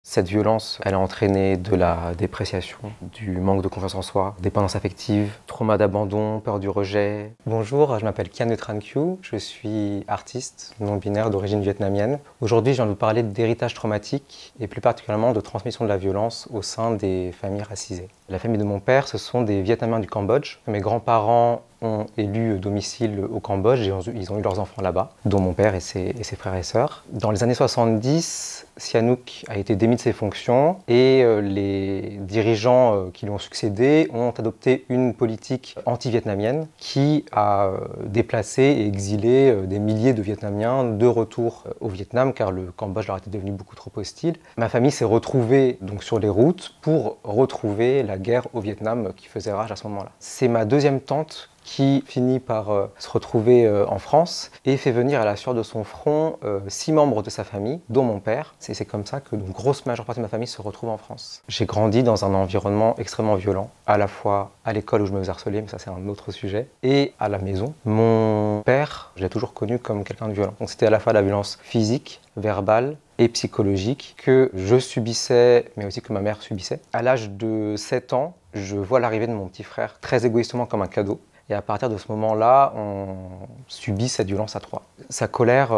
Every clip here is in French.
Cette violence, elle a entraîné de la dépréciation, du manque de confiance en soi, dépendance affective, trauma d'abandon, peur du rejet. Bonjour, je m'appelle Kian Tran Kyu, je suis artiste non-binaire d'origine vietnamienne. Aujourd'hui, je viens de vous parler d'héritage traumatique et plus particulièrement de transmission de la violence au sein des familles racisées. La famille de mon père, ce sont des Vietnamiens du Cambodge. Mes grands-parents ont élu domicile au Cambodge et ils ont eu leurs enfants là-bas, dont mon père et ses frères et sœurs. Dans les années 70, Sihanouk a été démis de ses fonctions et les dirigeants qui lui ont succédé ont adopté une politique anti-vietnamienne qui a déplacé et exilé des milliers de Vietnamiens de retour au Vietnam car le Cambodge leur était devenu beaucoup trop hostile. Ma famille s'est retrouvée donc sur les routes pour retrouver la guerre au Vietnam qui faisait rage à ce moment-là. C'est ma deuxième tante qui finit par se retrouver en France et fait venir à la sueur de son front 6 membres de sa famille, dont mon père. C'est comme ça que une grosse majeure partie de ma famille se retrouve en France. J'ai grandi dans un environnement extrêmement violent, à la fois à l'école où je me faisais harceler, mais ça c'est un autre sujet, et à la maison. Mon père, je l'ai toujours connu comme quelqu'un de violent. Donc c'était à la fois la violence physique, verbale, et psychologique que je subissais, mais aussi que ma mère subissait. À l'âge de 7 ans, je vois l'arrivée de mon petit frère très égoïstement comme un cadeau. Et à partir de ce moment-là, on subit cette violence à trois. Sa colère,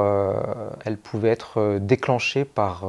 elle pouvait être déclenchée par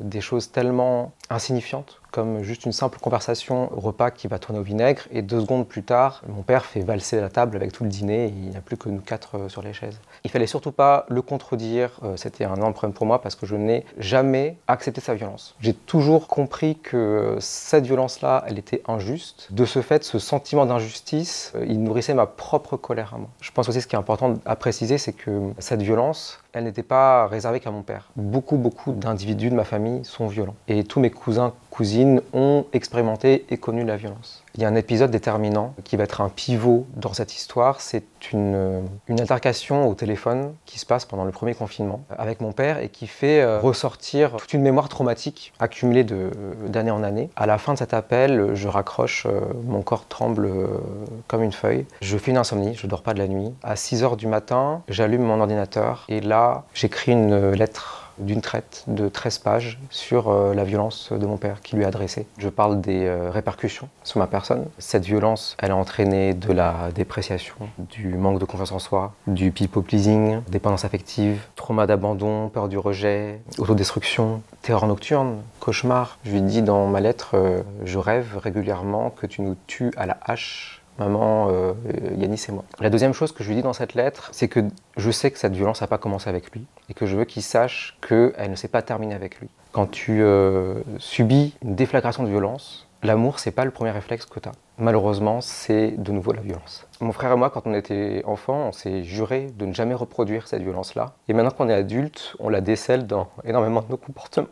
des choses tellement insignifiantes, comme juste une simple conversation au repas qui va tourner au vinaigre, et 2 secondes plus tard, mon père fait valser la table avec tout le dîner, et il n'y a plus que nous 4 sur les chaises. Il fallait surtout pas le contredire, c'était un énorme problème pour moi, parce que je n'ai jamais accepté sa violence. J'ai toujours compris que cette violence-là, elle était injuste. De ce fait, ce sentiment d'injustice, il nourrissait ma propre colère à moi. Je pense aussi ce qui est important à préciser, c'est que cette violence, elle n'était pas réservée qu'à mon père. Beaucoup d'individus de ma famille sont violents. Et tous mes cousins, cousines ont expérimenté et connu la violence. Il y a un épisode déterminant qui va être un pivot dans cette histoire. C'est une altercation au téléphone qui se passe pendant le premier confinement avec mon père et qui fait ressortir toute une mémoire traumatique accumulée d'année en année. À la fin de cet appel, je raccroche, mon corps tremble comme une feuille. Je fais une insomnie, je ne dors pas de la nuit. À 6h du matin, j'allume mon ordinateur et là, j'écris une lettre d'une traite de 13 pages sur la violence de mon père qui lui a adressée. Je parle des répercussions sur ma personne. Cette violence, elle a entraîné de la dépréciation, du manque de confiance en soi, du people pleasing, dépendance affective, trauma d'abandon, peur du rejet, autodestruction, terreur nocturne, cauchemar. Je lui dis dans ma lettre, je rêve régulièrement que tu nous tues à la hache. Maman, Yanis et moi. La deuxième chose que je lui dis dans cette lettre, c'est que je sais que cette violence n'a pas commencé avec lui et que je veux qu'il sache qu'elle ne s'est pas terminée avec lui. Quand tu subis une déflagration de violence, l'amour, c'est pas le premier réflexe que tu as. Malheureusement, c'est de nouveau la violence. Mon frère et moi, quand on était enfants, on s'est juré de ne jamais reproduire cette violence-là. Et maintenant qu'on est adulte, on la décèle dans énormément de nos comportements.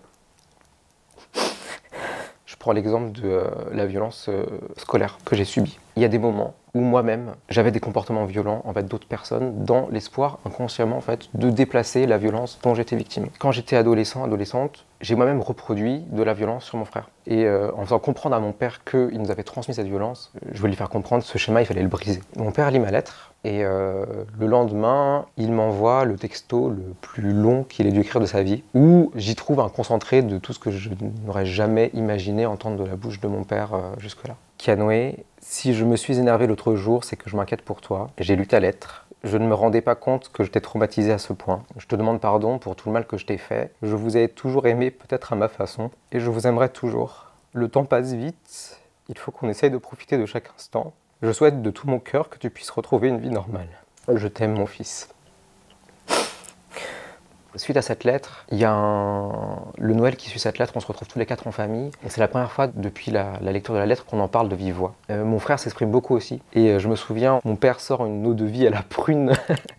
Je prends l'exemple de la violence scolaire que j'ai subie. Il y a des moments où moi-même, j'avais des comportements violents envers d'autres personnes dans l'espoir, inconsciemment en fait, de déplacer la violence dont j'étais victime. Quand j'étais adolescent, adolescente, j'ai moi-même reproduit de la violence sur mon frère. Et en faisant comprendre à mon père qu'il nous avait transmis cette violence, je voulais lui faire comprendre ce schéma, il fallait le briser. Mon père lit ma lettre et le lendemain, il m'envoie le texto le plus long qu'il ait dû écrire de sa vie, où j'y trouve un concentré de tout ce que je n'aurais jamais imaginé entendre de la bouche de mon père jusque-là. Kianoé, si je me suis énervé l'autre jour, c'est que je m'inquiète pour toi. J'ai lu ta lettre. Je ne me rendais pas compte que je t'ai traumatisé à ce point. Je te demande pardon pour tout le mal que je t'ai fait. Je vous ai toujours aimé, peut-être à ma façon, et je vous aimerai toujours. Le temps passe vite, il faut qu'on essaye de profiter de chaque instant. Je souhaite de tout mon cœur que tu puisses retrouver une vie normale. Je t'aime, mon fils. Suite à cette lettre, il y a le Noël qui suit cette lettre, on se retrouve tous les 4 en famille. Et c'est la première fois depuis la lecture de la lettre qu'on en parle de vive voix. Mon frère s'exprime beaucoup aussi. Et je me souviens, mon père sort une eau de vie à la prune,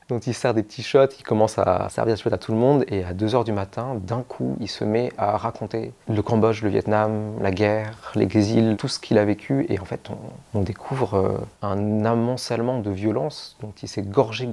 dont il sert des petits shots, il commence à servir des shots à tout le monde. Et à 2h du matin, d'un coup, il se met à raconter le Cambodge, le Vietnam, la guerre, l'exil, tout ce qu'il a vécu. Et en fait, on découvre un amoncellement de violence dont il s'est gorgé,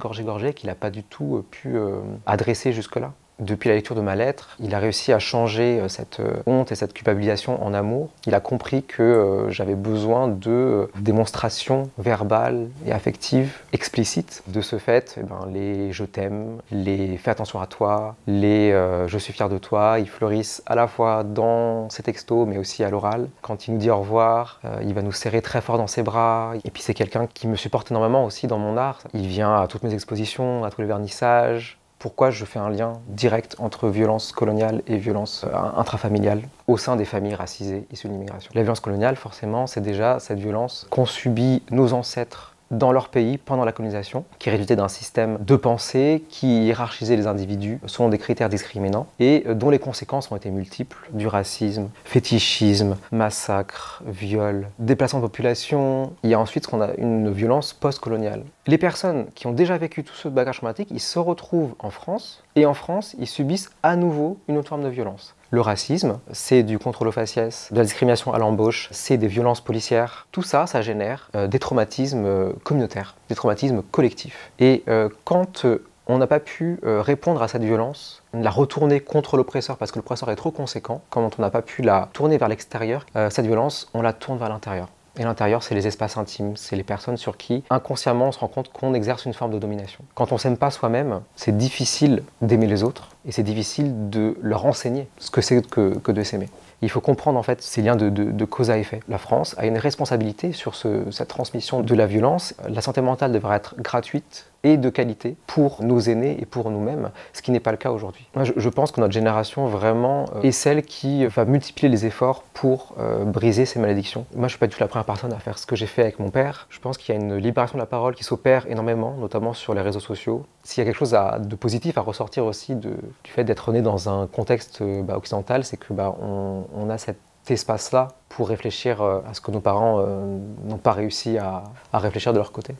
qu'il n'a pas du tout pu adresser jusque-là. Depuis la lecture de ma lettre, il a réussi à changer cette honte et cette culpabilisation en amour. Il a compris que j'avais besoin de démonstrations verbales et affectives explicites. De ce fait, les « je t'aime », les « fais attention à toi », les « je suis fier de toi », ils fleurissent à la fois dans ses textos mais aussi à l'oral. Quand il nous dit au revoir, il va nous serrer très fort dans ses bras. Et puis c'est quelqu'un qui me supporte énormément aussi dans mon art. Il vient à toutes mes expositions, à tous les vernissages. Pourquoi je fais un lien direct entre violence coloniale et violence intrafamiliale au sein des familles racisées issues de l'immigration? La violence coloniale, forcément, c'est déjà cette violence qu'ont subi nos ancêtres dans leur pays pendant la colonisation, qui résultait d'un système de pensée qui hiérarchisait les individus selon des critères discriminants et dont les conséquences ont été multiples: du racisme, fétichisme, massacre, viol, déplacement de population. Il y a ensuite ce qu'on a une violence post-coloniale. Les personnes qui ont déjà vécu tout ce bagage traumatique, ils se retrouvent en France, et en France, ils subissent à nouveau une autre forme de violence. Le racisme, c'est du contrôle aux faciès, de la discrimination à l'embauche, c'est des violences policières. Tout ça, ça génère des traumatismes communautaires, des traumatismes collectifs. Et quand on n'a pas pu répondre à cette violence, la retourner contre l'oppresseur parce que l'oppresseur est trop conséquent, quand on n'a pas pu la tourner vers l'extérieur, cette violence, on la tourne vers l'intérieur. Et l'intérieur, c'est les espaces intimes, c'est les personnes sur qui, inconsciemment, on se rend compte qu'on exerce une forme de domination. Quand on s'aime pas soi-même, c'est difficile d'aimer les autres et c'est difficile de leur enseigner ce que c'est que de s'aimer. Il faut comprendre en fait ces liens de cause à effet. La France a une responsabilité sur cette transmission de la violence. La santé mentale devrait être gratuite et de qualité pour nos aînés et pour nous-mêmes, ce qui n'est pas le cas aujourd'hui. Moi, je pense que notre génération vraiment est celle qui va multiplier les efforts pour briser ces malédictions. Moi, je ne suis pas du tout la première personne à faire ce que j'ai fait avec mon père. Je pense qu'il y a une libération de la parole qui s'opère énormément, notamment sur les réseaux sociaux. S'il y a quelque chose de positif à ressortir aussi du fait d'être né dans un contexte occidental, c'est que on a cet espace-là pour réfléchir à ce que nos parents n'ont pas réussi à réfléchir de leur côté.